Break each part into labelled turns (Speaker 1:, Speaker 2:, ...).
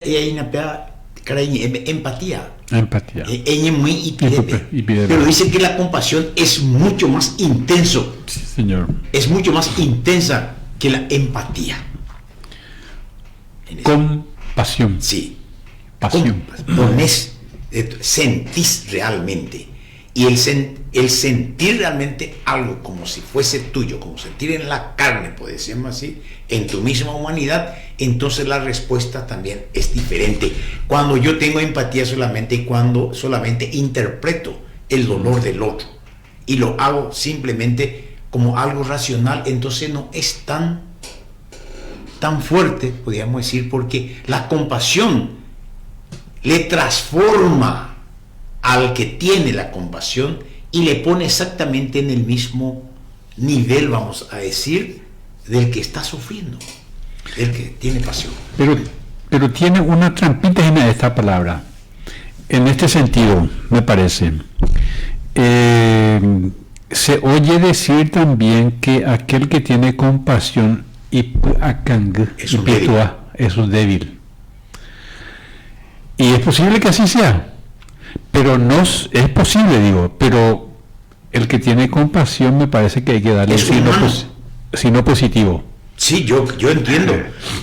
Speaker 1: Y hay una empatía.
Speaker 2: Empatía.
Speaker 1: Ella es muy ipideme. Pero dice que la compasión es mucho más intenso.
Speaker 2: Sí, señor.
Speaker 1: Es mucho más intensa que la empatía.
Speaker 2: Compasión.
Speaker 1: Sí.
Speaker 2: Pasión.
Speaker 1: Sentís realmente. Y el sentir realmente algo como si fuese tuyo, como sentir en la carne, por decirlo así, en tu misma humanidad, entonces la respuesta también es diferente. Cuando yo tengo empatía solamente cuando solamente interpreto el dolor del otro y lo hago simplemente como algo racional, entonces no es tan fuerte, podríamos decir, porque la compasión le transforma al que tiene la compasión y le pone exactamente en el mismo nivel, vamos a decir, del que está sufriendo, del que tiene pasión.
Speaker 2: Pero tiene una trampita en esta palabra. En este sentido, me parece, se oye decir también que aquel que tiene compasión es un débil. Y es posible que así sea. Pero no es posible, digo, pero el que tiene compasión me parece que hay que darle signo positivo.
Speaker 1: Sí, yo entiendo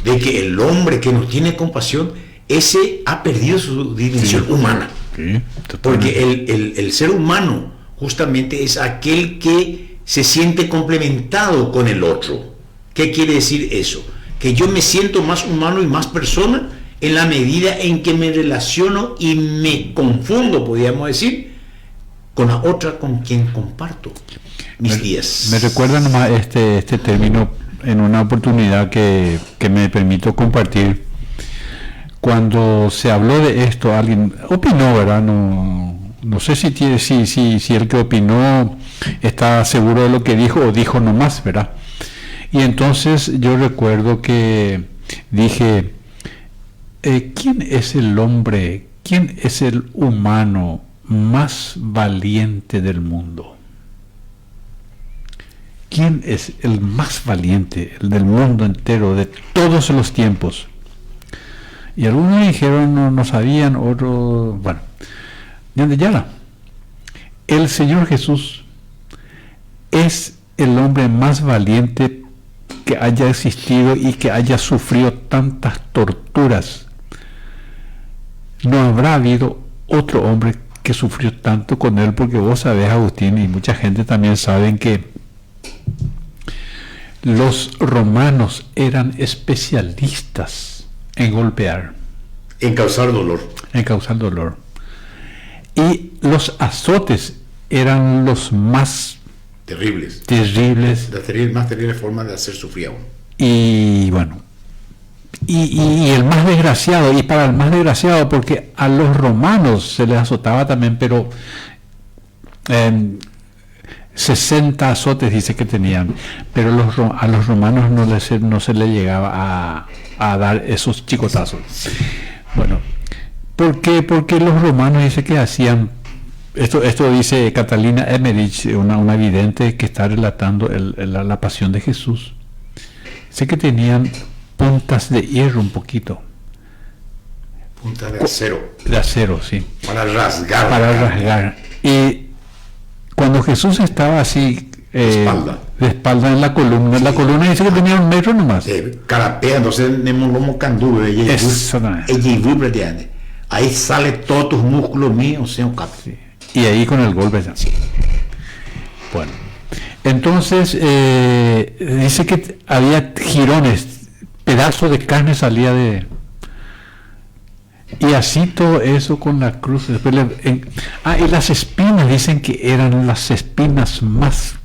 Speaker 1: de que el hombre que no tiene compasión, ese ha perdido su dimensión humana.
Speaker 2: Sí,
Speaker 1: porque el ser humano justamente es aquel que se siente complementado con el otro. ¿Qué quiere decir eso? Que yo me siento más humano y más persona en la medida en que me relaciono y me confundo, podríamos decir, con la otra con quien comparto mis días.
Speaker 2: Me recuerda nomás este término en una oportunidad que me permito compartir. Cuando se habló de esto, alguien opinó, ¿verdad? No sé si el que opinó está seguro de lo que dijo o dijo nomás, ¿verdad? Y entonces yo recuerdo que dije, ¿quién es el hombre, quién es el humano más valiente del mundo? ¿Quién es el más valiente, el del mundo entero, de todos los tiempos? Y algunos dijeron, no sabían, otros, bueno, ya. El Señor Jesús es el hombre más valiente que haya existido y que haya sufrido tantas torturas. No habrá habido otro hombre que sufrió tanto con él, porque vos sabés, Agustín, y mucha gente también saben que los romanos eran especialistas en golpear,
Speaker 1: en causar dolor.
Speaker 2: Y los azotes eran los más
Speaker 1: terribles. La más terrible forma de hacer sufrir a uno.
Speaker 2: Y bueno, y el más desgraciado, y para el más desgraciado, porque a los romanos se les azotaba también, pero 60 azotes dice que tenían, pero a los romanos no se les llegaba a dar esos chicotazos. Bueno, ¿por qué? Porque los romanos dice que hacían, esto dice Catalina Emmerich, una vidente que está relatando la pasión de Jesús. Sé que tenían puntas de hierro un poquito.
Speaker 1: Puntas de acero.
Speaker 2: De acero, sí.
Speaker 1: Para rasgar.
Speaker 2: Y cuando Jesús estaba así, de espalda en la columna, dice que tenía 1 metro nomás.
Speaker 1: Carapea, entonces tenemos lomo canduro. Ahí sale todos tus músculos míos, señor Cap.
Speaker 2: Sí. Y ahí con el golpe. Sí. Bueno, entonces dice que había jirones, pedazos de carne salía de... Y así todo eso con la cruz. Después y las espinas, dicen que eran las espinas más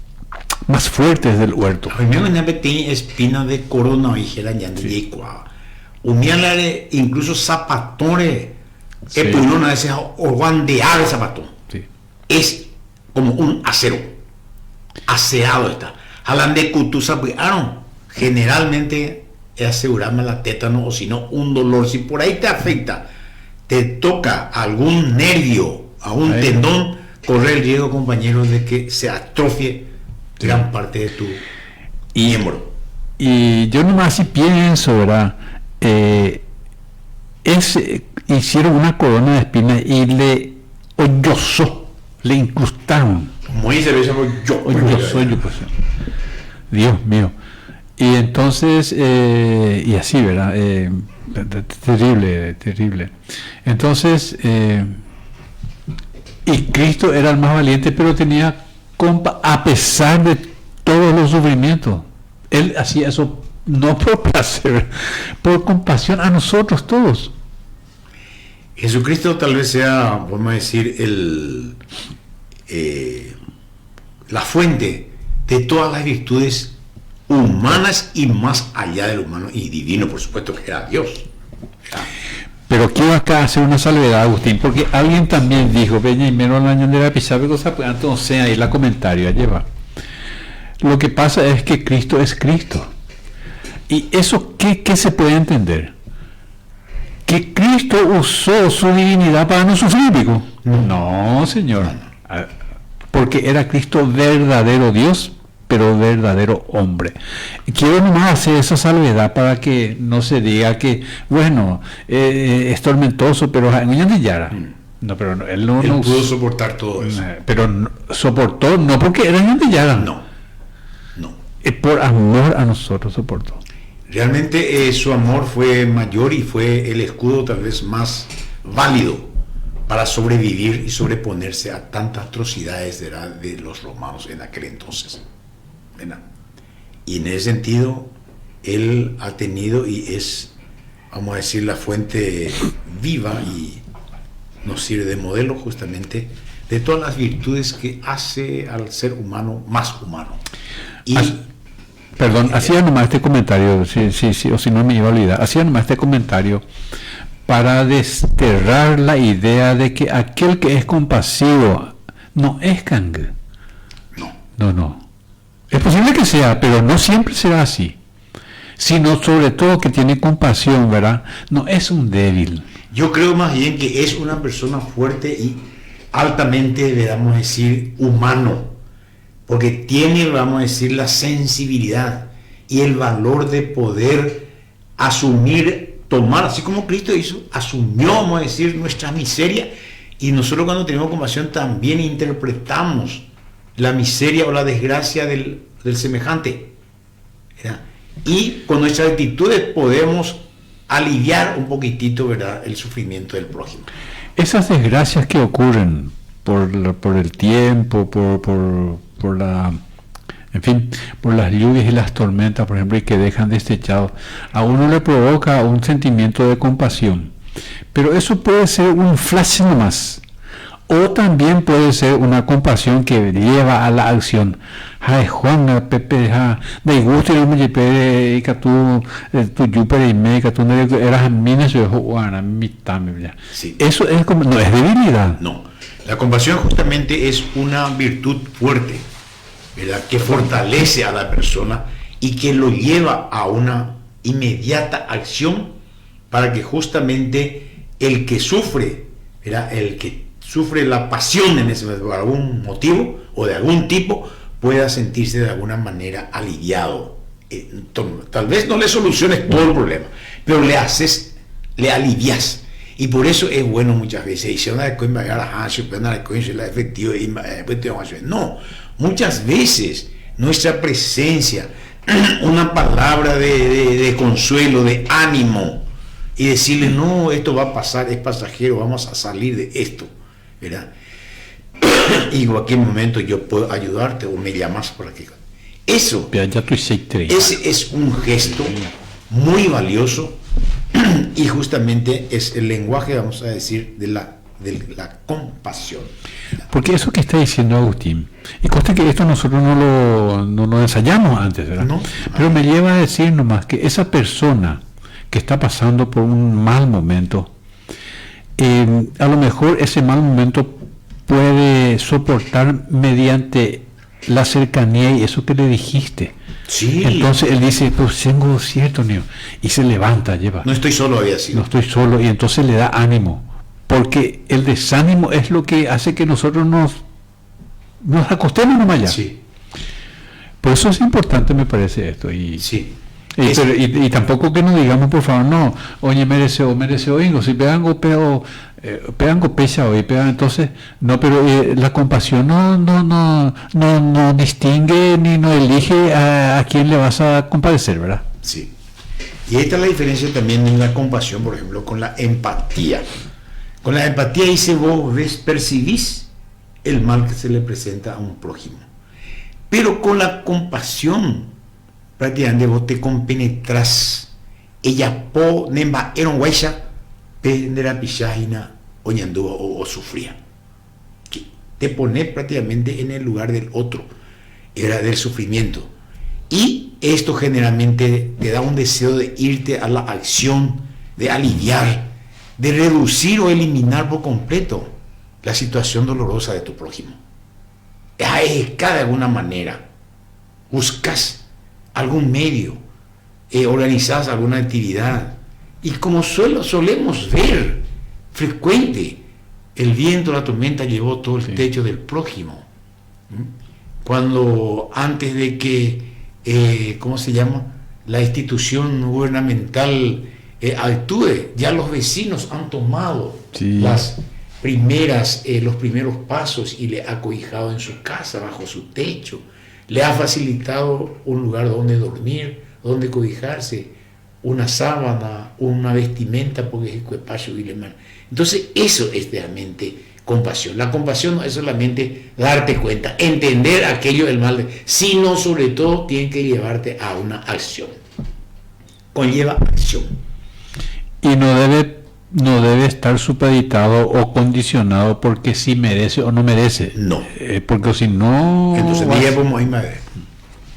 Speaker 2: fuertes del huerto.
Speaker 1: A mí me tenía espina de corona y gela ya de yecua. Umialare incluso zapatones que pudieron a veces orguandear el zapatón.
Speaker 2: Sí.
Speaker 1: Es como un acero. Aseado está. Jalan de cutusa, generalmente es asegurarme la tétano, o si no, un dolor. Si por ahí te afecta, te toca algún nervio, a un tendón, corre el riesgo, compañeros, de que se atrofie gran parte de tu miembro.
Speaker 2: Y yo nomás si pienso, ¿verdad? hicieron una corona de espinas y le hoyosó, le incrustaron.
Speaker 1: Muy se yo.
Speaker 2: Pues, Dios mío. Y entonces, y así, ¿verdad? Terrible. Entonces, y Cristo era el más valiente, pero tenía a pesar de todos los sufrimientos. Él hacía eso no por placer, por compasión a nosotros todos.
Speaker 1: Jesucristo tal vez sea, podemos decir, la fuente de todas las virtudes humanas y más allá del humano y divino, por supuesto, que era Dios.
Speaker 2: Pero quiero acá hacer una salvedad, Agustín, porque alguien también dijo, veña y menos la ñandera pisar, cosa, pues entonces ahí la comentario, lleva. Lo que pasa es que Cristo es Cristo. ¿Y eso qué se puede entender? ¿Que Cristo usó su divinidad para no sufrir, digo? No, Señor. Porque era Cristo verdadero Dios, pero verdadero hombre. Quiero nomás hacer esa salvedad para que no se diga que, bueno, es tormentoso, pero no, pero no, él no
Speaker 1: pudo soportar todo eso.
Speaker 2: Pero soportó, no porque era Yara.
Speaker 1: No.
Speaker 2: Por amor a nosotros soportó.
Speaker 1: Realmente su amor fue mayor y fue el escudo tal vez más válido para sobrevivir y sobreponerse a tantas atrocidades de los romanos en aquel entonces. ¿Verdad? Y en ese sentido, él ha tenido y es, vamos a decir, la fuente viva y nos sirve de modelo justamente de todas las virtudes que hace al ser humano más humano. Y
Speaker 2: perdón, hacía nomás este comentario, sí, o si no me iba a olvidar, hacía nomás este comentario para desterrar la idea de que aquel que es compasivo no es cangue. No. Es posible que sea, pero no siempre será así. Sino sobre todo que tiene compasión, ¿verdad? No es un débil.
Speaker 1: Yo creo más bien que es una persona fuerte y altamente, vamos a decir, humano. Porque tiene, vamos a decir, la sensibilidad y el valor de poder asumir, tomar, así como Cristo hizo, asumió, vamos a decir, nuestra miseria, y nosotros cuando tenemos compasión también interpretamos la miseria o la desgracia del semejante, ¿verdad? Y con nuestras actitudes podemos aliviar un poquitito, ¿verdad?, el sufrimiento del prójimo.
Speaker 2: Esas desgracias que ocurren por el tiempo, por las lluvias y las tormentas, por ejemplo, y que dejan destechados, a uno le provoca un sentimiento de compasión. Pero eso puede ser un flash nomás, o también puede ser una compasión que lleva a la acción. Ay, Juan, Pepe, de gusto, yo me llevé que tú yuper y me, que tú eras minas, yo Juan, mitad. Eso es como, no es debilidad.
Speaker 1: No, la compasión justamente es una virtud fuerte, ¿verdad?, que fortalece a la persona y que lo lleva a una inmediata acción para que justamente el que sufre, ¿verdad?, el que sufre la pasión en ese momento por algún motivo o de algún tipo, pueda sentirse de alguna manera aliviado. Tal vez no le soluciones todo el problema, pero le alivias. Y por eso es bueno muchas veces. No, muchas veces nuestra presencia, una palabra de consuelo, de ánimo, y decirle, no, esto va a pasar, es pasajero, vamos a salir de esto, ¿verdad? Y en cualquier momento yo puedo ayudarte o me llamas por aquí. Eso, ese es un gesto muy valioso y justamente es el lenguaje, vamos a decir, de la compasión.
Speaker 2: Porque eso que está diciendo Agustín, y conste que esto nosotros no lo ensayamos antes, ¿verdad? No. Pero me lleva a decir nomás que esa persona que está pasando por un mal momento, a lo mejor ese mal momento puede soportar mediante la cercanía y eso que le dijiste.
Speaker 1: Sí.
Speaker 2: Entonces él dice, pues tengo cierto, niño, y se levanta, lleva.
Speaker 1: No estoy solo, había sido.
Speaker 2: No estoy solo, y entonces le da ánimo, porque el desánimo es lo que hace que nosotros nos acostemos nomás allá.
Speaker 1: Sí.
Speaker 2: Por eso es importante, me parece esto. Y
Speaker 1: sí.
Speaker 2: Y tampoco que nos digamos, por favor, no, oye, merece ingo, si pegan golpeo, pegan golpecha hoy, pegan, entonces, no, pero la compasión no distingue ni no elige a quién le vas a compadecer, ¿verdad?
Speaker 1: Sí. Y esta es la diferencia también en la compasión, por ejemplo, con la empatía. Con la empatía dice, vos percibís el mal que se le presenta a un prójimo. Pero con la compasión, prácticamente vos te compenetrás. Ella po nemba eron guaisa, pendera pichagina, oñandúa o sufría. Te pones prácticamente en el lugar del otro, era del sufrimiento. Y esto generalmente te da un deseo de irte a la acción, de aliviar, de reducir o eliminar por completo la situación dolorosa de tu prójimo. De alguna manera buscas algún medio, organizas alguna actividad, y como solemos ver frecuente, el viento, la tormenta llevó todo el techo del prójimo. Cuando antes de que ¿cómo se llama? La institución gubernamental actúe, ya los vecinos han tomado los primeros pasos y le ha acobijado en su casa, bajo su techo, le ha facilitado un lugar donde dormir, donde cobijarse, una sábana, una vestimenta, porque es equipaje y demás. Entonces eso es realmente compasión. La compasión no es solamente darte cuenta, entender aquello del mal, sino sobre todo tiene que llevarte a una acción. Conlleva acción.
Speaker 2: Y no debe estar supeditado o condicionado porque si merece o no merece.
Speaker 1: No.
Speaker 2: Porque si no...
Speaker 1: Entonces,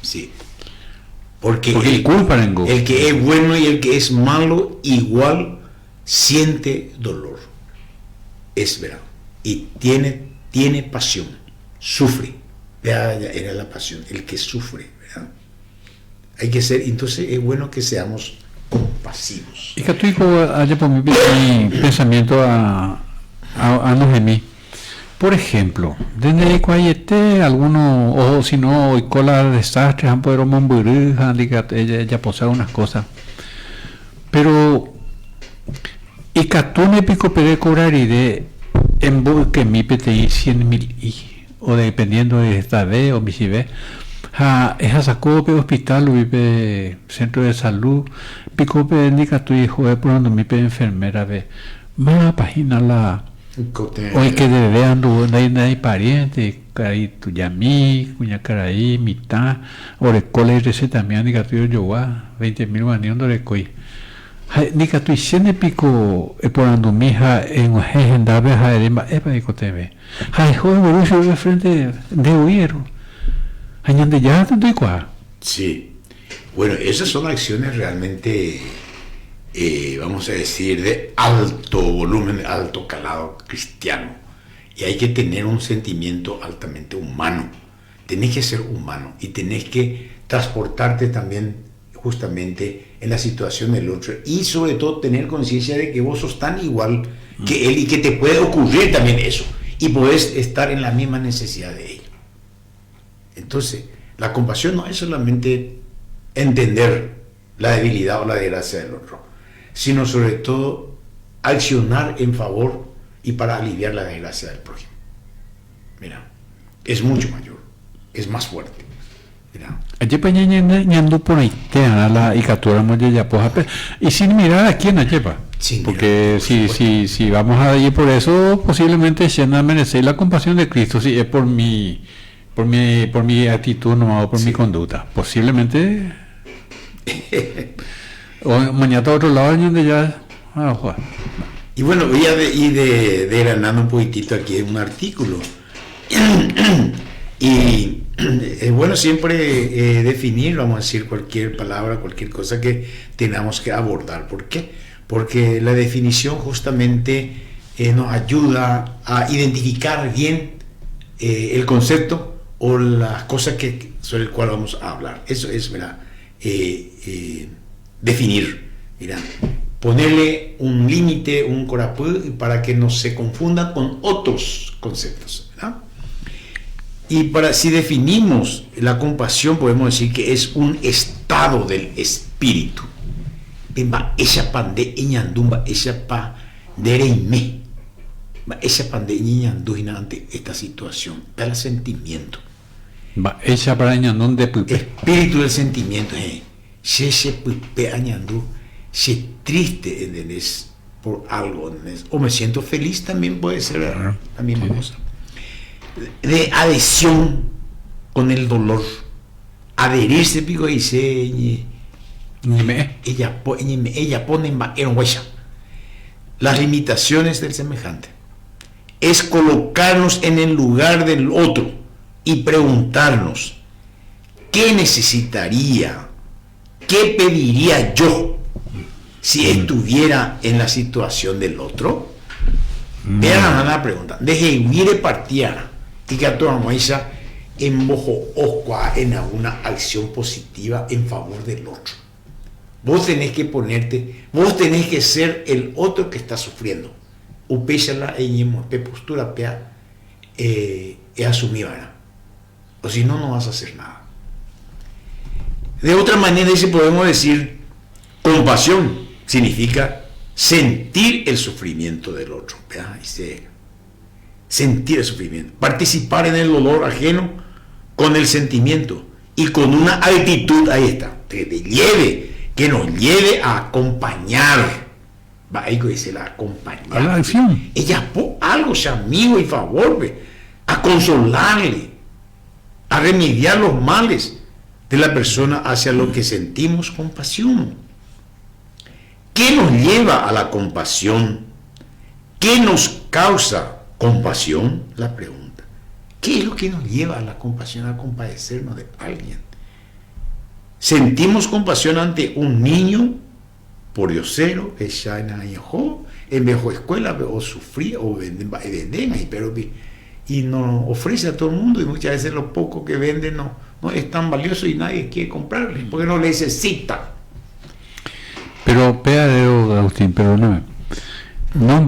Speaker 1: sí. Porque el que es bueno y el que es malo igual siente dolor. Es verdad. Y tiene pasión. Sufre. Era la pasión. El que sufre, ¿verdad? Hay que ser, entonces es bueno que seamos compasivos.
Speaker 2: Y que tú haya por mi pensamiento a Noemí. Por ejemplo, desde Cuayete, algunos, o si no, y cola desastres, han podido momburuja, ella posee unas cosas. Pero, y que tú me pico pede cobrar y de en que mi PTI 100.000 o dependiendo de esta vez o mi ve. Esa sacó pe hospital, vive centro de salud, pico pe indica tu hijo por donde mi pe enfermera ve. Más página la hoy que debe ando hay pariente, caray tu yami, cuña caray, mitad, orecole receta mi indica tu yo 20.000 guaneón de coi. Nika tu siene pico por ando mija en agenda ve ha epa dico tv. Hay joven boludo de frente de huiro.
Speaker 1: Sí. Bueno, esas son acciones realmente, vamos a decir, de alto volumen, de alto calado cristiano. Y hay que tener un sentimiento altamente humano. Tenés que ser humano y tenés que transportarte también justamente en la situación del otro. Y sobre todo tener conciencia de que vos sos tan igual que él y que te puede ocurrir también eso. Y podés estar en la misma necesidad de él. Entonces, la compasión no es solamente entender la debilidad o la desgracia del otro, sino sobre todo accionar en favor y para aliviar la desgracia del prójimo. Mira, es mucho mayor, es más fuerte. Mira.
Speaker 2: Por ahí y sin mirar a quién lleva. Porque si vamos a ir por eso, posiblemente Shena merece la compasión de Cristo, si es por mi actitud no o por mi conducta. Posiblemente o mañana a otro lado donde ya
Speaker 1: y bueno, voy a ir desgranando un poquitito aquí un artículo y es bueno siempre definir, vamos a decir, cualquier palabra, cualquier cosa que tengamos que abordar. ¿Por qué? Porque la definición justamente nos ayuda a identificar bien el concepto o las cosas sobre el cual vamos a hablar. Eso es, ¿verdad? Definir, ¿verdad? Ponerle un límite, un corapú, para que no se confunda con otros conceptos, ¿verdad? Y si definimos la compasión, podemos decir que es un estado estado del espíritu. Va ella pande iñandumba, ella pa dereime. Va ella pande iñandujina ante esta situación. Para el sentimiento.
Speaker 2: Va ella para añandún de pupe.
Speaker 1: Espíritu del sentimiento. Se pupe añandú. Se triste, ¿entendés? Por algo, ¿entendés? O me siento feliz también puede ser, ¿verdad? La misma cosa. De adhesión con el dolor. Adherirse, pico, y se. Ella pone en huella las limitaciones del semejante. Es colocarnos en el lugar del otro y preguntarnos qué necesitaría, qué pediría yo si estuviera en la situación del otro. Vean la pregunta. Deje huir partida y que a toda muestra en bojo oscua en alguna acción positiva en favor del otro. Vos tenés que ponerte, vos tenés que ser el otro que está sufriendo. Upéchala en postura pea asumida. O si no, no vas a hacer nada. De otra manera, si podemos decir, compasión significa sentir el sufrimiento del otro. Sentir el sufrimiento. Participar en el dolor ajeno con el sentimiento y con una actitud, ahí está, que nos lleve a acompañar. Va ahí que dice la acompañar.
Speaker 2: A la acción.
Speaker 1: Ella por algo, sea amigo y favor, a consolarle, a remediar los males de la persona hacia lo que sentimos compasión. ¿Qué nos lleva a la compasión? ¿Qué nos causa compasión? La pregunta. ¿Qué es lo que nos lleva a la compasión, a compadecernos de alguien? Sentimos compasión ante un niño por diosero, ella en mejor escuela, o sufría, o venden, pero y no ofrece a todo el mundo, y muchas veces lo poco que venden no es tan valioso y nadie quiere comprarle, porque no le necesita.
Speaker 2: Pero, Agustín, perdóname. No,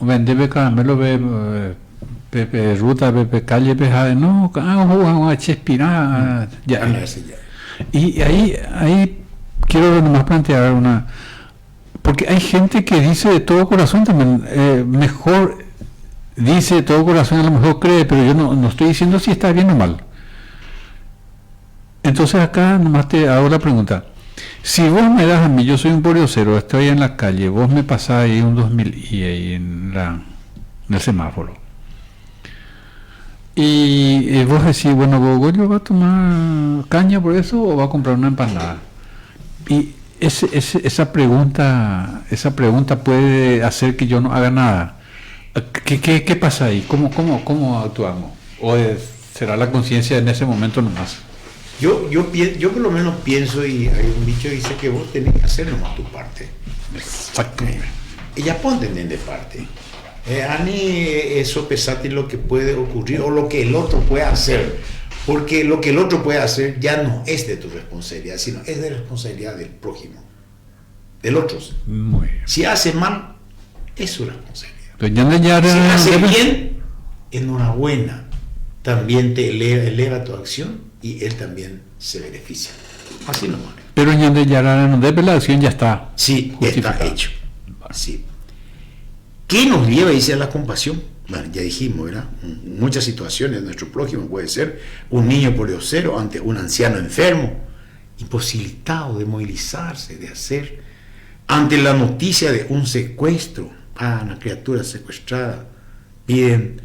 Speaker 2: vende caramelo, Pepe ruta, Pepe calle, no, hago chespirá. Y ahí quiero nomás plantear porque hay gente que dice de todo corazón también, mejor dice de todo corazón, a lo mejor cree, pero yo no estoy diciendo si está bien o mal. Entonces acá nomás te hago la pregunta. Si vos me das a mí, yo soy un pordiosero, estoy en la calle, vos me pasás ahí un 2000 y ahí en el semáforo. Y vos decís, bueno, ¿Goyo va a tomar caña por eso o va a comprar una empanada? Y esa pregunta puede hacer que yo no haga nada. ¿Qué pasa ahí? ¿Cómo actuamos? ¿O será la conciencia en ese momento nomás?
Speaker 1: Yo por lo menos pienso, y hay un dicho que dice que vos tenés que hacer nomás tu parte.
Speaker 2: Exactamente.
Speaker 1: Ella ponte de parte. Ani eso pesate lo que puede ocurrir o lo que el otro puede hacer, porque lo que el otro puede hacer ya no es de tu responsabilidad, sino es de responsabilidad del prójimo, del otro.
Speaker 2: Muy bien.
Speaker 1: Si hace mal, es su responsabilidad.
Speaker 2: Si
Speaker 1: hace bien, enhorabuena, también te eleva tu acción y él también se beneficia. Así nomás.
Speaker 2: Pero la acción ya está.
Speaker 1: Sí, está hecho. Sí. ¿Qué nos lleva, dice, a la compasión? Bueno, ya dijimos, ¿verdad? Muchas situaciones, nuestro prójimo puede ser un niño pordiosero ante un anciano enfermo, imposibilitado de movilizarse, de hacer, ante la noticia de un secuestro, una criatura secuestrada, piden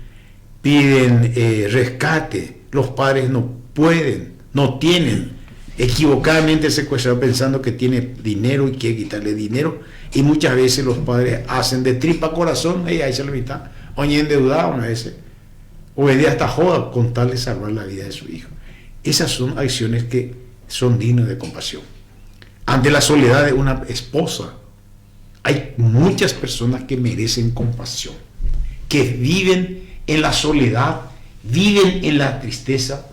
Speaker 1: rescate, los padres no pueden, no tienen, equivocadamente secuestrado pensando que tiene dinero y quiere quitarle dinero, y muchas veces los padres hacen de tripa corazón, ahí se lo mitad, o ni endeudado una vez, o vendía hasta joda con tal de salvar la vida de su hijo. Esas son acciones que son dignas de compasión. Ante la soledad de una esposa, hay muchas personas que merecen compasión, que viven en la soledad, viven en la tristeza,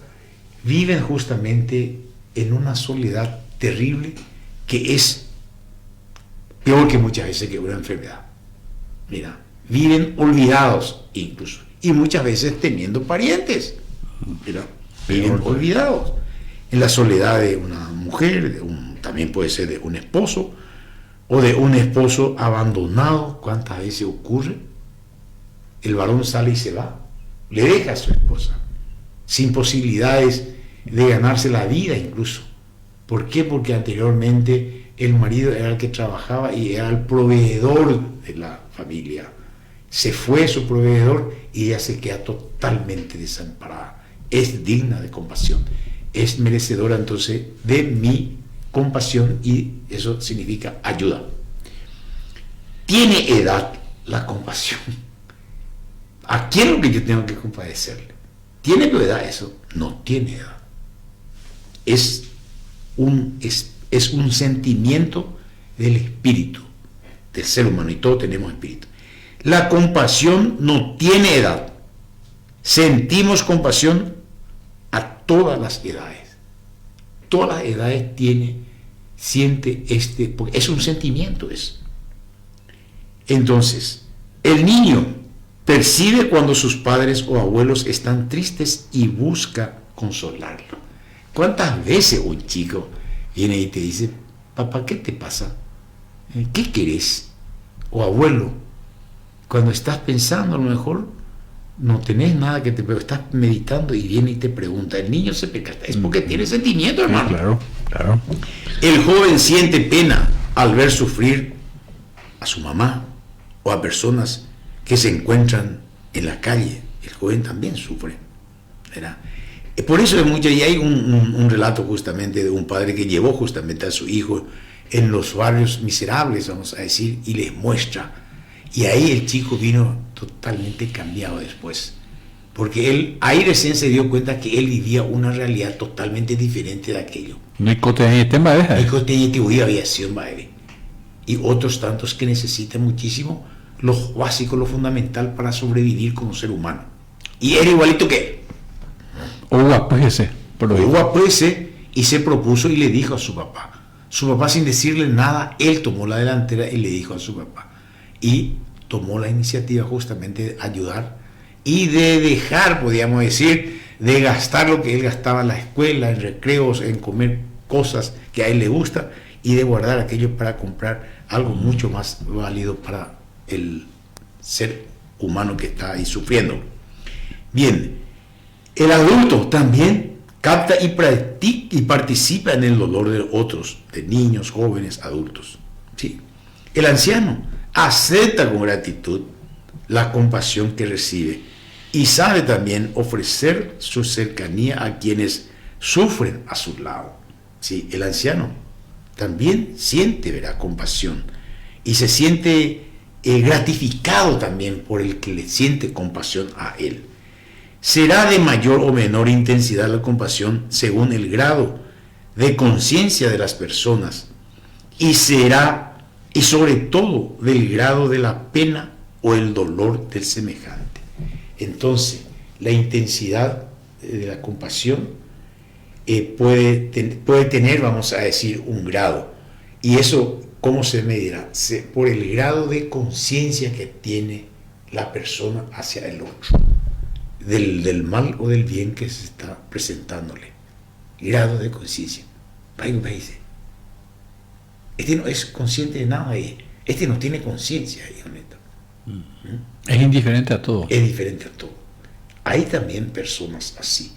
Speaker 1: viven justamente en una soledad terrible que es peor que muchas veces que una enfermedad. Mira, viven olvidados incluso, y muchas veces teniendo parientes. Mira, viven olvidados. en la soledad de una mujer, también puede ser de un esposo, o de un esposo abandonado. ¿Cuántas veces ocurre? El varón sale y se va, le deja a su esposa, sin posibilidades de ganarse la vida incluso. ¿Por qué? Porque anteriormente el marido era el que trabajaba y era el proveedor de la familia. Se fue su proveedor y ella se queda totalmente desamparada. Es digna de compasión, es merecedora entonces de mi compasión, y eso significa ayuda. ¿Tiene edad la compasión? ¿A quién es lo que yo tengo que compadecerle? ¿Tiene edad eso? No tiene edad. Es un sentimiento del espíritu, del ser humano, y todos tenemos espíritu. La compasión no tiene edad. Sentimos compasión a todas las edades. Todas las edades siente porque es un sentimiento eso. Entonces, el niño percibe cuando sus padres o abuelos están tristes y busca consolarlo. ¿Cuántas veces un chico viene y te dice: papá, ¿qué te pasa? ¿Qué querés? O abuelo, cuando estás pensando, a lo mejor no tenés nada que pero estás meditando y viene y te pregunta. El niño se percata, es porque tiene sentimiento, hermano.
Speaker 2: Sí, claro, claro.
Speaker 1: El joven siente pena al ver sufrir a su mamá o a personas que se encuentran en la calle. El joven también sufre, ¿verdad? Por eso y hay un relato justamente de un padre que llevó justamente a su hijo en los barrios miserables, vamos a decir, y les muestra. Y ahí el chico vino totalmente cambiado después, porque él ahí recién se dio cuenta que él vivía una realidad totalmente diferente de aquello. Y otros tantos que necesitan muchísimo lo básico, lo fundamental para sobrevivir como ser humano. Y era igualito que él. Y se propuso y le dijo a su papá. Su papá, sin decirle nada, él tomó la delantera y le dijo a su papá. Y tomó la iniciativa justamente de ayudar y de dejar, podríamos decir, de gastar lo que él gastaba en la escuela, en recreos, en comer cosas que a él le gusta, y de guardar aquello para comprar algo mucho más válido para el ser humano que está ahí sufriendo. Bien, el adulto también capta y participa en el dolor de otros, de niños, jóvenes, adultos. ¿Sí? El anciano acepta con gratitud la compasión que recibe y sabe también ofrecer su cercanía a quienes sufren a su lado. ¿Sí? El anciano también siente, verá, compasión, y se siente gratificado también por el que le siente compasión a él. Será de mayor o menor intensidad la compasión según el grado de conciencia de las personas, y sobre todo del grado de la pena o el dolor del semejante. Entonces, la intensidad de la compasión puede tener, vamos a decir, un grado. Y eso, ¿cómo se medirá? Por el grado de conciencia que tiene la persona hacia el otro, del mal o del bien que se está presentándole. Grado de conciencia. Dice: este no es consciente de nada, este no tiene conciencia, hijo neto.
Speaker 2: Es indiferente a todo.
Speaker 1: Es diferente a todo. Hay también personas así.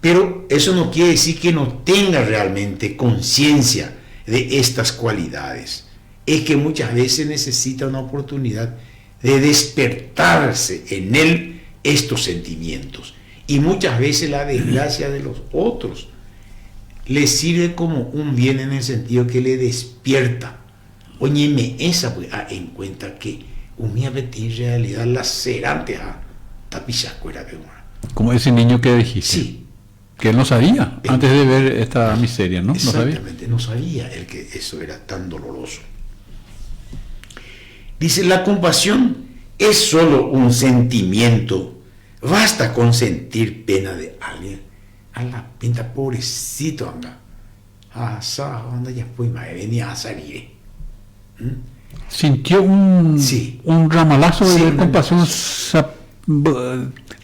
Speaker 1: Pero eso no quiere decir que no tenga realmente conciencia de estas cualidades. Es que muchas veces necesita una oportunidad de despertarse en él estos sentimientos. Y muchas veces la desgracia de los otros le sirve como un bien, en el sentido que le despierta. Oye, esa pues en cuenta que umía en realidad la serante a tapizacuera de una.
Speaker 2: Como ese niño que dijiste.
Speaker 1: Sí.
Speaker 2: Que él no sabía antes de ver esta miseria, ¿no?
Speaker 1: Exactamente, no sabía el que eso era tan doloroso. Dice: la compasión es solo un sentimiento. Basta con sentir pena de alguien. A la pinta, pobrecito, anda. Anda, ya fue, venía a salir.
Speaker 2: Sintió un ramalazo de compasión,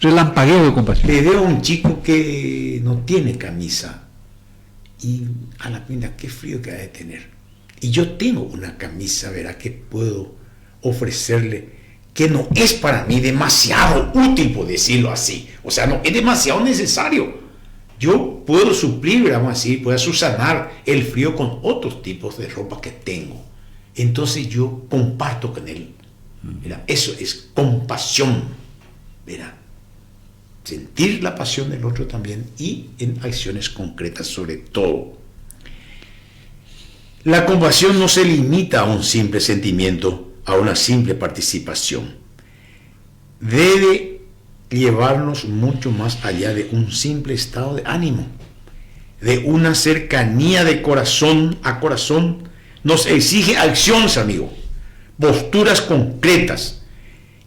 Speaker 2: relampagueo de compasión.
Speaker 1: Le veo a un chico que no tiene camisa y a la pinta, qué frío que ha de tener. Y yo tengo una camisa, verá, que puedo ofrecerle, que no es para mí demasiado útil, por decirlo así. O sea, no es demasiado necesario. Yo puedo suplir, vamos a decir, puedo subsanar el frío con otros tipos de ropa que tengo. Entonces yo comparto con él. Mira, eso es compasión. Mira, sentir la pasión del otro también y en acciones concretas sobre todo. La compasión no se limita a un simple sentimiento, a una simple participación. Debe llevarnos mucho más allá de un simple estado de ánimo, de una cercanía de corazón a corazón. Nos exige acciones, amigo, posturas concretas,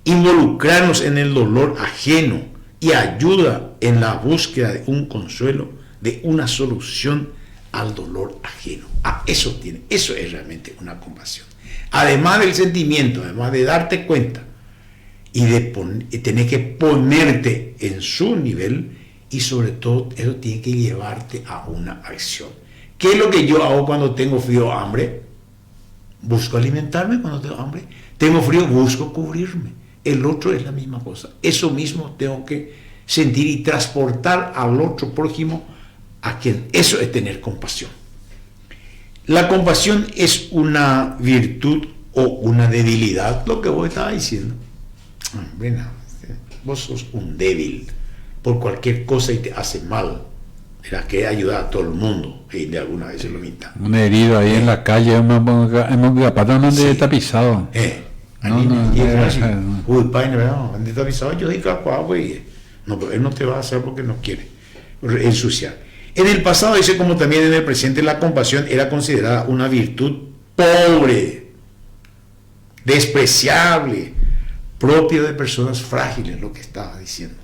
Speaker 1: involucrarnos en el dolor ajeno y ayuda en la búsqueda de un consuelo, de una solución al dolor ajeno. Eso es realmente una compasión. Además del sentimiento, además de darte cuenta y de tener que ponerte en su nivel, y sobre todo eso tiene que llevarte a una acción. ¿Qué es lo que yo hago cuando tengo frío o hambre? Busco alimentarme cuando tengo hambre. Tengo frío, busco cubrirme. El otro es la misma cosa. Eso mismo tengo que sentir y transportar al otro prójimo, a quien. Eso es tener compasión. La compasión es una virtud o una debilidad, lo que vos estabas diciendo. Hombre, no, vos sos un débil por cualquier cosa y te hace mal. Mira, que ayuda a todo el mundo y de alguna vez se lo minta.
Speaker 2: Un herido ahí en la calle, hemos patón de tapizado.
Speaker 1: Uy, paine, ¿dónde tapizado? Yo digo, güey. No, pero él no te va a hacer porque no quiere ensuciar. En el pasado, dice, como también en el presente, la compasión era considerada una virtud pobre, despreciable, propio de personas frágiles, lo que estaba diciendo.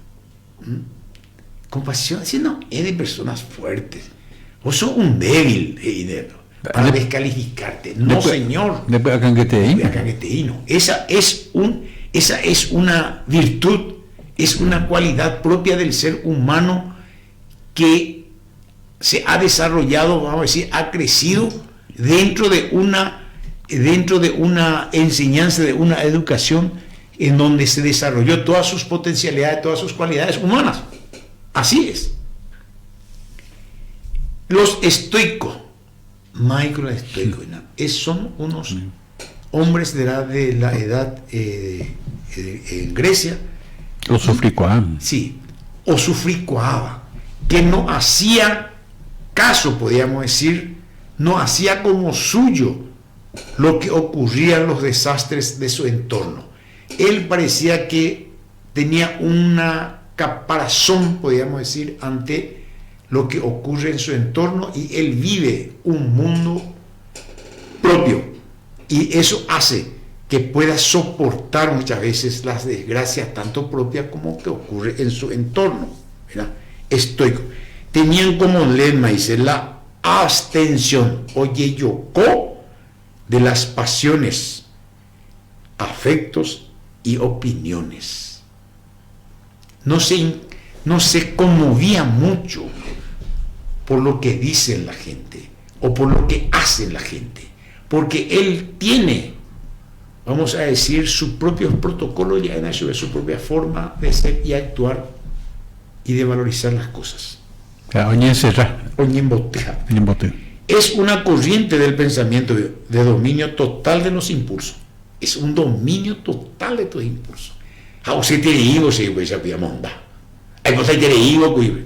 Speaker 1: Compasión, si no, es de personas fuertes. Vos sos un débil, para descalificarte. No, señor. Esa es una virtud, es una cualidad propia del ser humano que se ha desarrollado, vamos a decir, ha crecido dentro de una enseñanza, de una educación en donde se desarrolló todas sus potencialidades, todas sus cualidades humanas. Así es. Los estoicos, Michael estoico, son unos hombres de la edad en Grecia.
Speaker 2: O sufricoaban.
Speaker 1: Sí, o sufricoaba, que no hacía caso, podríamos decir, no hacía como suyo lo que ocurría en los desastres de su entorno. Él parecía que tenía una caparazón, podríamos decir, ante lo que ocurre en su entorno, y él vive un mundo propio, y eso hace que pueda soportar muchas veces las desgracias, tanto propias como que ocurre en su entorno, ¿verdad? Estoico. Tenían como lema, dice, la abstención, oye, yoko, de las pasiones, afectos y opiniones. No se conmovía mucho por lo que dice la gente o por lo que hace la gente, porque él tiene, vamos a decir, sus propios protocolos y su propia forma de ser y actuar y de valorizar las cosas. Es una corriente del pensamiento de dominio total de los impulsos. Es un dominio total de tus impulsos.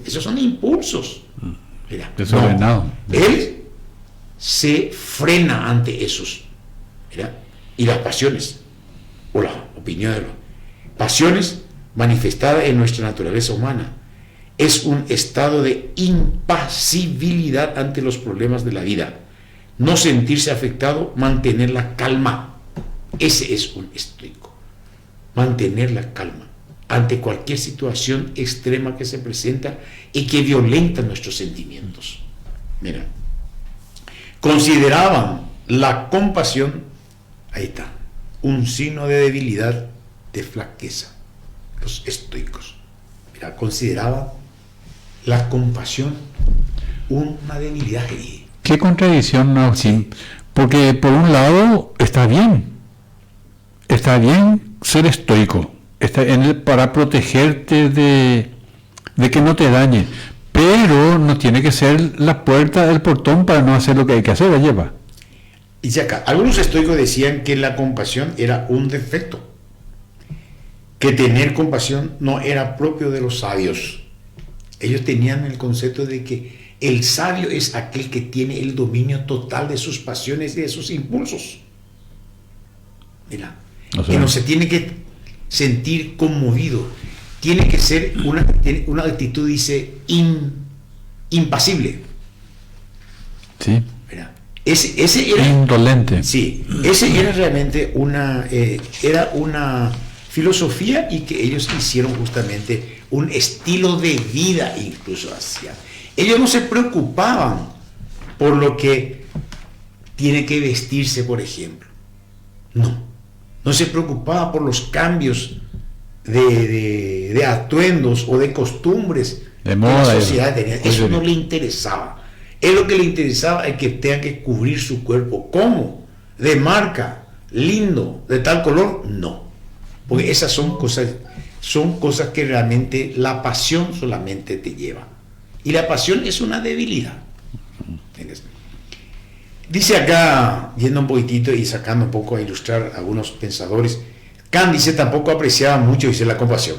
Speaker 1: Esos son impulsos. Mira,
Speaker 2: desordenado.
Speaker 1: No, él se frena ante esos. Mira, y las pasiones, o las opiniones, pasiones manifestadas en nuestra naturaleza humana, es un estado de impasibilidad ante los problemas de la vida. No sentirse afectado, mantener la calma. Ese es un estoico. Mantener la calma ante cualquier situación extrema que se presenta y que violenta nuestros sentimientos. Mira, consideraban la compasión, ahí está, un signo de debilidad, de flaqueza. Los estoicos, mira, consideraban la compasión una debilidad ahí.
Speaker 2: ¿Qué contradicción, no? Sí. Porque por un lado está bien ser estoico, para protegerte de que no te dañe, pero no tiene que ser la puerta del portón para no hacer lo que hay que hacer, la lleva.
Speaker 1: Dice acá, algunos estoicos decían que la compasión era un defecto, que tener compasión no era propio de los sabios. Ellos tenían el concepto de que el sabio es aquel que tiene el dominio total de sus pasiones y de sus impulsos. Mira, que no se tiene que sentir conmovido, tiene que ser una actitud, dice, impasible.
Speaker 2: Sí.
Speaker 1: Mira, ese era
Speaker 2: indolente.
Speaker 1: Sí, ese era realmente una filosofía, y que ellos hicieron justamente un estilo de vida, incluso hacían. Ellos no se preocupaban por lo que tiene que vestirse, por ejemplo. No se preocupaba por los cambios de atuendos o de costumbres
Speaker 2: de moda,
Speaker 1: que la sociedad tenía. Eso no le interesaba. Es lo que le interesaba, es que tengan que cubrir su cuerpo. ¿Cómo? De marca, lindo, de tal color, no. Porque esas son cosas que realmente la pasión solamente te lleva. Y la pasión es una debilidad. ¿Entiendes? Dice acá, yendo un poquitito y sacando un poco a ilustrar a algunos pensadores, Kant dice, tampoco apreciaba mucho, dice, la compasión.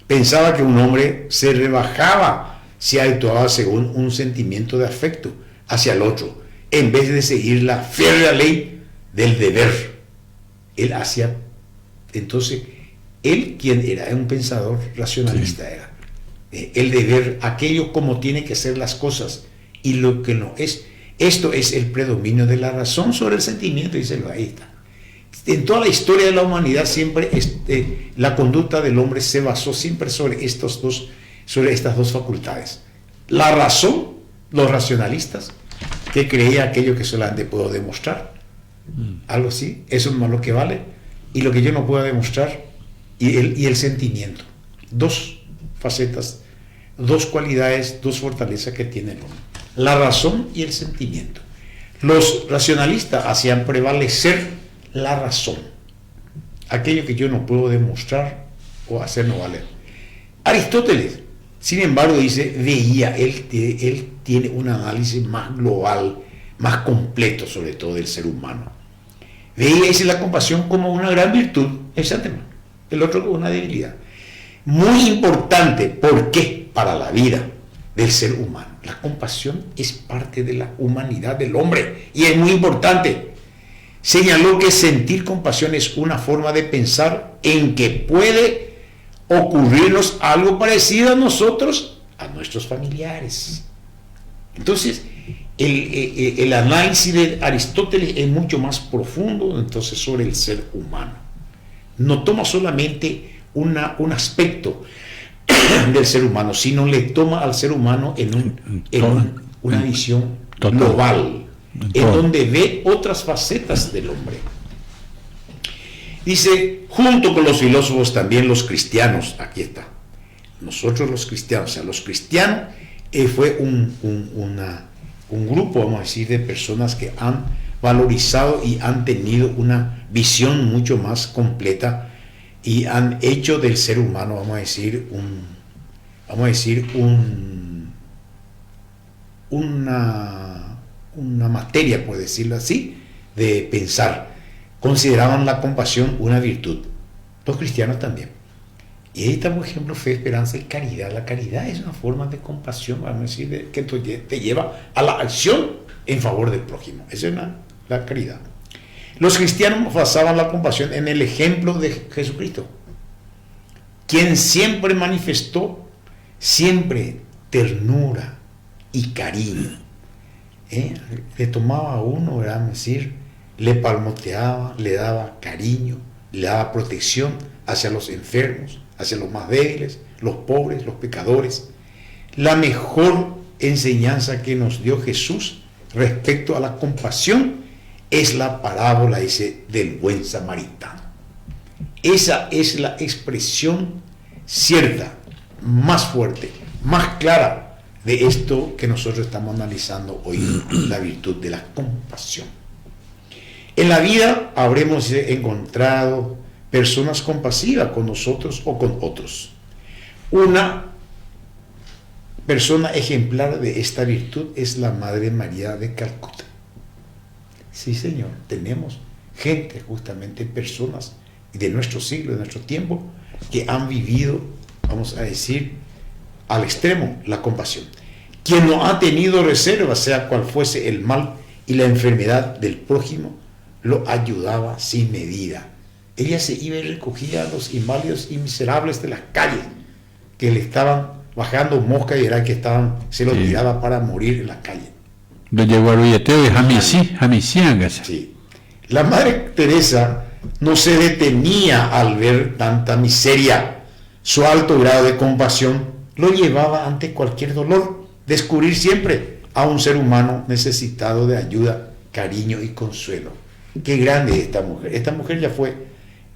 Speaker 1: Pensaba que un hombre se rebajaba si actuaba según un sentimiento de afecto hacia el otro, en vez de seguir la férrea ley del deber. Él hacía, entonces, él quien era un pensador racionalista, sí. Era el deber, aquello como tiene que ser las cosas y lo que no es. Esto es el predominio de la razón sobre el sentimiento, dice ahí está. En toda la historia de la humanidad siempre la conducta del hombre se basó siempre sobre estas dos facultades. La razón, los racionalistas, que creía aquello que solamente puedo demostrar, algo así, eso no es lo que vale, y lo que yo no puedo demostrar, y el sentimiento. Dos facetas, dos cualidades, dos fortalezas que tiene el hombre. La razón y el sentimiento. Los racionalistas hacían prevalecer la razón. Aquello que yo no puedo demostrar o hacer no vale. Aristóteles, sin embargo, dice, él tiene un análisis más global, más completo sobre todo del ser humano. Veía, dice, la compasión como una gran virtud, exactamente, el otro como una debilidad. Muy importante, ¿por qué? Para la vida del ser humano. La compasión es parte de la humanidad del hombre y es muy importante. Señaló que sentir compasión es una forma de pensar en que puede ocurrirnos algo parecido a nosotros, a nuestros familiares. Entonces, el análisis de Aristóteles es mucho más profundo, entonces, sobre el ser humano. No toma solamente un aspecto del ser humano, sino le toma al ser humano en una visión global, en donde ve otras facetas del hombre. Dice, junto con los filósofos también los cristianos, aquí está, nosotros los cristianos, o sea, los cristianos fue un grupo, vamos a decir, de personas que han valorizado y han tenido una visión mucho más completa y han hecho del ser humano, vamos a decir, una materia, por decirlo así, de pensar. Consideraban la compasión una virtud. Los cristianos también. Y ahí está, por ejemplo, fe, esperanza y caridad. La caridad es una forma de compasión, vamos a decir, que te lleva a la acción en favor del prójimo. Esa es la caridad. Los cristianos basaban la compasión en el ejemplo de Jesucristo, quien siempre manifestó ternura y cariño. Le tomaba a uno, ¿verdad? Es decir, le palmoteaba, le daba cariño, le daba protección hacia los enfermos, hacia los más débiles, los pobres, los pecadores. La mejor enseñanza que nos dio Jesús respecto a la compasión es la parábola, dice, del buen samaritano. Esa es la expresión cierta, más fuerte, más clara de esto que nosotros estamos analizando hoy, la virtud de la compasión. En la vida habremos encontrado personas compasivas con nosotros o con otros. Una persona ejemplar de esta virtud es la Madre María de Calcuta. Sí, Señor, tenemos gente, justamente personas de nuestro siglo, de nuestro tiempo, que han vivido, vamos a decir, al extremo la compasión. Quien no ha tenido reserva, sea cual fuese el mal y la enfermedad del prójimo, lo ayudaba sin medida. Ella se iba y recogía a los inválidos y miserables de las calles, que le estaban bajando mosca y era que se los tiraba para morir en la calle.
Speaker 2: Lo llevó a Ruyeteo y Jamisián.
Speaker 1: Sí. La Madre Teresa no se detenía al ver tanta miseria. Su alto grado de compasión lo llevaba ante cualquier dolor, descubrir siempre a un ser humano necesitado de ayuda, cariño y consuelo. Qué grande es esta mujer. Esta mujer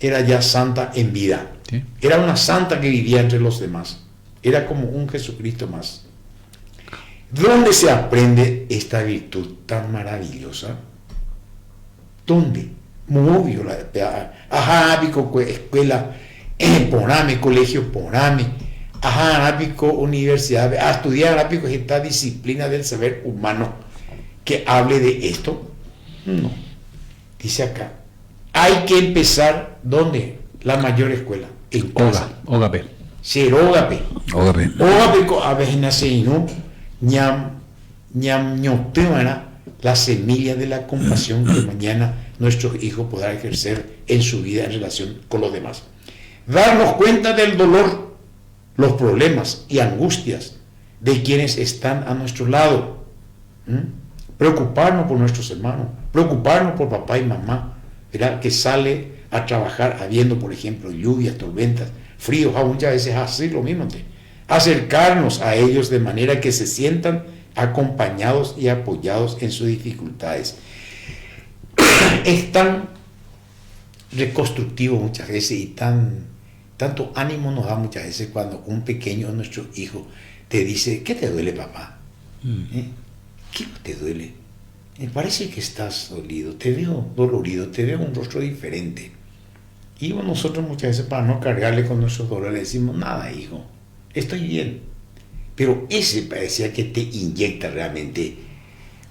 Speaker 1: era ya santa en vida.
Speaker 2: Sí.
Speaker 1: Era una santa que vivía entre los demás. Era como un Jesucristo más. ¿Dónde se aprende esta virtud tan maravillosa? ¿Dónde? Muy obvio. Escuela Porame, colegio Porame. Universidad. A estudiar esta disciplina del saber humano que hable de esto. No. Dice acá. Hay que empezar, ¿dónde? La mayor escuela. En casa.
Speaker 2: Ógape.
Speaker 1: Ser ógape. Ógape ko avejenaseino. Ñam la semilla de la compasión que mañana nuestros hijos podrán ejercer en su vida en relación con los demás. Darnos cuenta del dolor, los problemas y angustias de quienes están a nuestro lado. Preocuparnos por nuestros hermanos, preocuparnos por papá y mamá, ¿verdad? Que sale a trabajar habiendo, por ejemplo, lluvias, tormentas, fríos, muchas veces así lo mismo. Acercarnos a ellos de manera que se sientan acompañados y apoyados en sus dificultades. Es tan reconstructivo muchas veces y tanto ánimo nos da muchas veces cuando un pequeño de nuestros hijos te dice: ¿qué te duele, papá? ¿Qué te duele? Me parece que estás dolido, te veo dolorido, te veo un rostro diferente. Y nosotros muchas veces, para no cargarle con nuestros dolores, le decimos: nada, hijo, estoy bien. Pero ese parecía que te inyecta realmente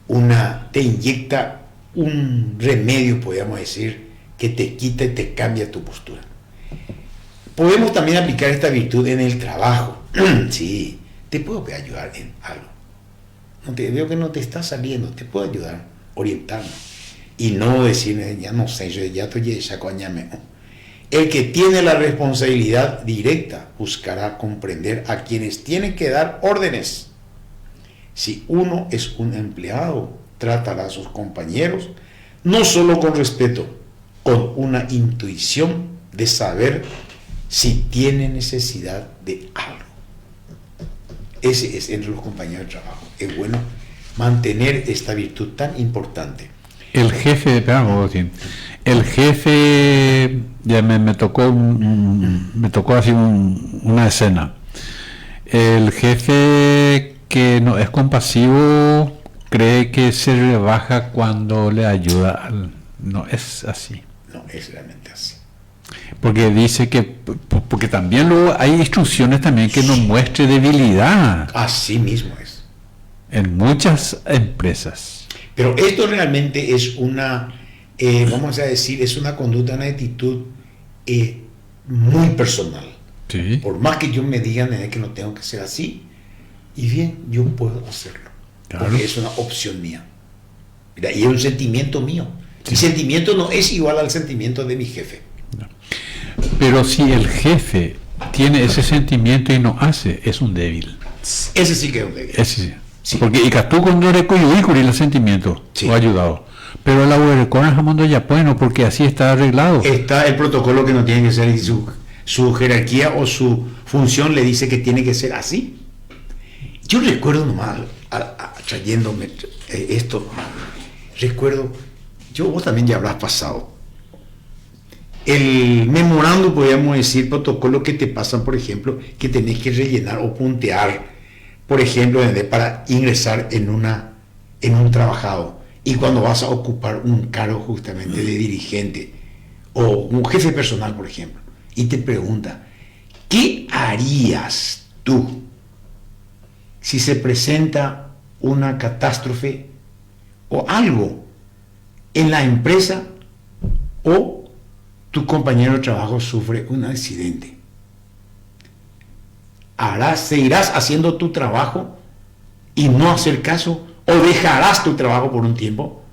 Speaker 1: un remedio, podríamos decir, que te quita y te cambia tu postura. Podemos también aplicar esta virtud en el trabajo. Sí, te puedo ayudar en algo. Veo que no te está saliendo, te puedo ayudar, orientarme. Y no decir: ya no sé, ya estoy chacoñame. El que tiene la responsabilidad directa buscará comprender a quienes tienen que dar órdenes. Si uno es un empleado, tratará a sus compañeros no solo con respeto, con una intuición de saber si tiene necesidad de algo. Ese es entre los compañeros de trabajo. Es bueno mantener esta virtud tan importante.
Speaker 2: El jefe, ya me tocó así una escena. El jefe que no es compasivo cree que se rebaja cuando le ayuda. No es así.
Speaker 1: No es realmente así.
Speaker 2: Porque dice porque también luego hay instrucciones también que nos muestre debilidad.
Speaker 1: Así mismo es.
Speaker 2: En muchas empresas.
Speaker 1: Pero esto realmente es vamos a decir, es una conducta, una actitud muy personal.
Speaker 2: Sí.
Speaker 1: Por más que yo me digan que no tengo que ser así, y bien, yo puedo hacerlo. Claro. Porque es una opción mía. Mira, y es un sentimiento mío. Sí. Mi sentimiento no es igual al sentimiento de mi jefe.
Speaker 2: No. Pero si el jefe tiene ese sentimiento y no hace, es un débil.
Speaker 1: Ese sí que es un débil.
Speaker 2: Ese sí. Sí. Porque y tú cuando le coyó el sentimiento, sí, lo ha ayudado. Pero la huercona jamás ya bueno, porque así está arreglado. Está
Speaker 1: el protocolo que no tiene que ser, y su jerarquía o su función le dice que tiene que ser así. Yo recuerdo nomás, trayéndome esto, recuerdo, vos también ya habrás pasado, el memorando, podríamos decir, protocolo que te pasan, por ejemplo, que tenés que rellenar o puntear por ejemplo, para ingresar en un trabajado, y cuando vas a ocupar un cargo justamente de dirigente o un jefe personal, por ejemplo, y te pregunta, ¿qué harías tú si se presenta una catástrofe o algo en la empresa o tu compañero de trabajo sufre un accidente? ¿Seguirás haciendo tu trabajo y no hacer caso, o dejarás tu trabajo por un tiempo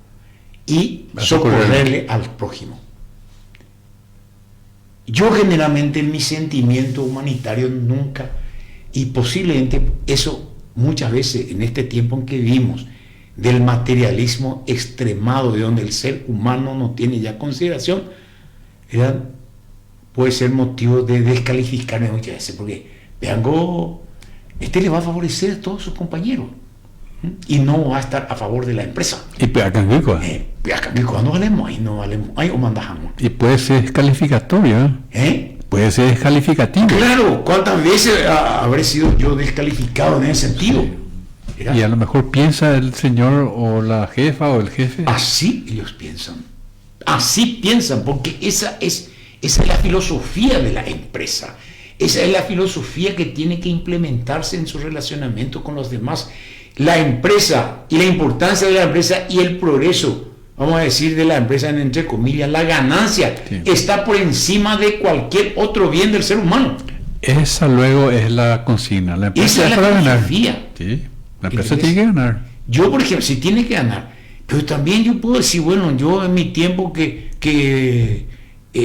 Speaker 1: y socorrerle al prójimo? Yo generalmente mi sentimiento humanitario nunca, y posiblemente eso muchas veces en este tiempo en que vivimos, del materialismo extremado, de donde el ser humano no tiene ya consideración, puede ser motivo de descalificarme muchas veces, porque vengo, le va a favorecer a todos sus compañeros y no va a estar a favor de la empresa.
Speaker 2: Y
Speaker 1: cuando valemos ahí o mandajamos.
Speaker 2: Y puede ser descalificatorio, puede ser descalificativo.
Speaker 1: Claro, ¿cuántas veces habré sido yo descalificado en ese sentido?
Speaker 2: Y a lo mejor piensa el señor o la jefa o el jefe.
Speaker 1: Así ellos piensan. Así piensan, porque esa es la filosofía de la empresa. Esa es la filosofía que tiene que implementarse en su relacionamiento con los demás. La empresa y la importancia de la empresa y el progreso, vamos a decir, de la empresa, entre comillas, la ganancia, está por encima de cualquier otro bien del ser humano.
Speaker 2: Esa luego es la consigna. La empresa
Speaker 1: es
Speaker 2: para ganar.
Speaker 1: Sí,
Speaker 2: la empresa tiene que ganar.
Speaker 1: Yo, por ejemplo, sí tiene que ganar, pero también yo puedo decir, bueno, yo en mi tiempo que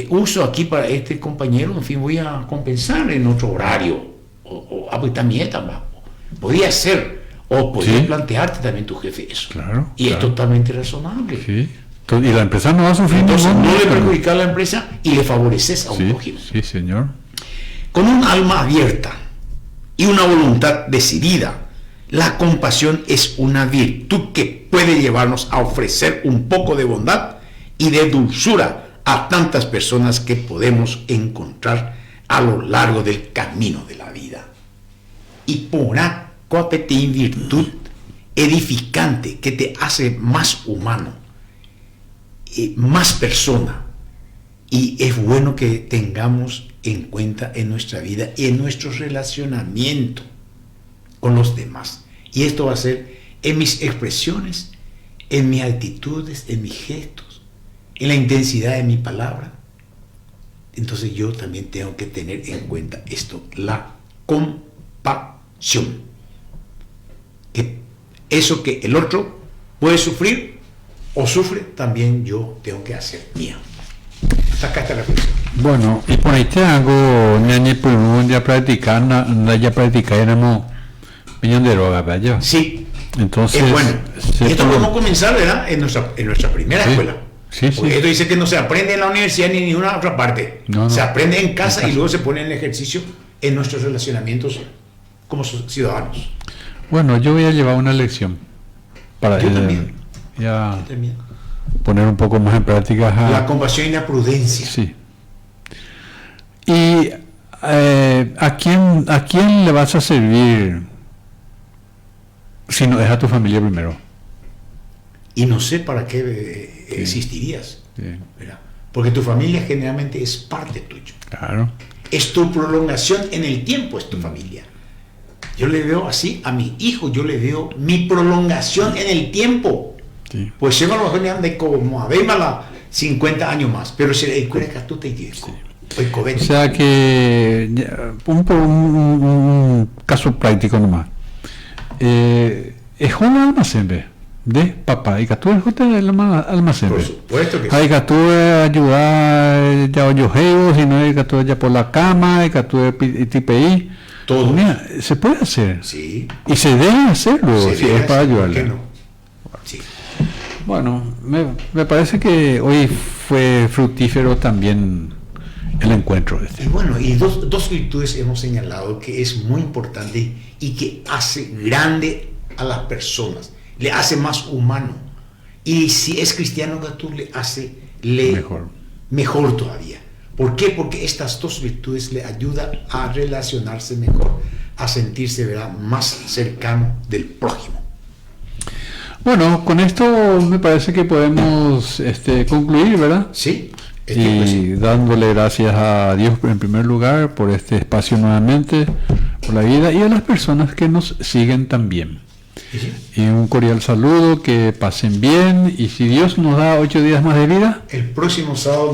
Speaker 1: uso aquí para este compañero, en fin, voy a compensar en otro horario, pues también podría ser, o podría plantearte también tu jefe eso.
Speaker 2: Claro,
Speaker 1: y es totalmente razonable.
Speaker 2: Sí. Y la empresa no va a sufrir.
Speaker 1: Entonces no le perjudicas a la empresa y le favoreces a un prójimo.
Speaker 2: Sí, señor.
Speaker 1: Con un alma abierta y una voluntad decidida, la compasión es una virtud que puede llevarnos a ofrecer un poco de bondad y de dulzura a tantas personas que podemos encontrar a lo largo del camino de la vida. Y porá coapetín virtud edificante que te hace más humano, más persona, y es bueno que tengamos en cuenta en nuestra vida y en nuestro relacionamiento con los demás. Y esto va a ser en mis expresiones, en mis actitudes, en mis gestos, en la intensidad de mi palabra. Entonces yo también tengo que tener en cuenta esto, la compasión. Que eso que el otro puede sufrir o sufre, también yo tengo que hacer mía. Hasta acá está la reflexión.
Speaker 2: Bueno, y por ahí te hago ya practicar éramos millón de drogas, ¿verdad?
Speaker 1: Sí.
Speaker 2: Entonces,
Speaker 1: es bueno. Esto podemos comenzar, ¿verdad? En nuestra primera escuela.
Speaker 2: Sí.
Speaker 1: Porque esto dice que no se aprende en la universidad ni en ninguna otra parte.
Speaker 2: No.
Speaker 1: Se aprende en casa y luego se pone en ejercicio en nuestros relacionamientos como ciudadanos.
Speaker 2: Bueno, yo voy a llevar una lección para
Speaker 1: yo también.
Speaker 2: Poner un poco más en práctica
Speaker 1: la compasión y la prudencia.
Speaker 2: Sí. ¿Y a quién le vas a servir si no es a tu familia primero?
Speaker 1: Y no sé para qué existirías, ¿verdad? Porque tu familia generalmente es parte tuyo.
Speaker 2: Claro.
Speaker 1: Es tu prolongación en el tiempo, es tu familia. Yo le veo así a mi hijo, yo le veo mi prolongación en el tiempo.
Speaker 2: Sí.
Speaker 1: Pues yo a lo mejor le ande como a verla 50 años más, pero se le ocurre que tú te dices.
Speaker 2: O sea que un caso práctico nomás. Es un almacén de papá y que tú eres el almacén.
Speaker 1: Por supuesto que
Speaker 2: sí. Hay que tú ayudar ya oyojeo, si no hay que tú ya por la cama, y que tú TPI.
Speaker 1: Todo.
Speaker 2: Mira, se puede hacer.
Speaker 1: Sí.
Speaker 2: Y se debe hacerlo si es para ayudarle.
Speaker 1: No? Sí.
Speaker 2: Bueno, me parece que hoy fue fructífero también el encuentro.
Speaker 1: Y bueno, y dos virtudes hemos señalado que es muy importante y que hace grande a las personas, le hace más humano. Y si es cristiano, tú le hace mejor todavía. ¿Por qué? Porque estas dos virtudes le ayudan a relacionarse mejor, a sentirse, ¿verdad?, más cercano del prójimo.
Speaker 2: Bueno, con esto me parece que podemos concluir, ¿verdad?
Speaker 1: Sí.
Speaker 2: Y dándole gracias a Dios en primer lugar por este espacio nuevamente, por la vida, y a las personas que nos siguen también.
Speaker 1: Sí.
Speaker 2: Y un cordial saludo, que pasen bien, y si Dios nos da 8 días más de vida,
Speaker 1: el próximo sábado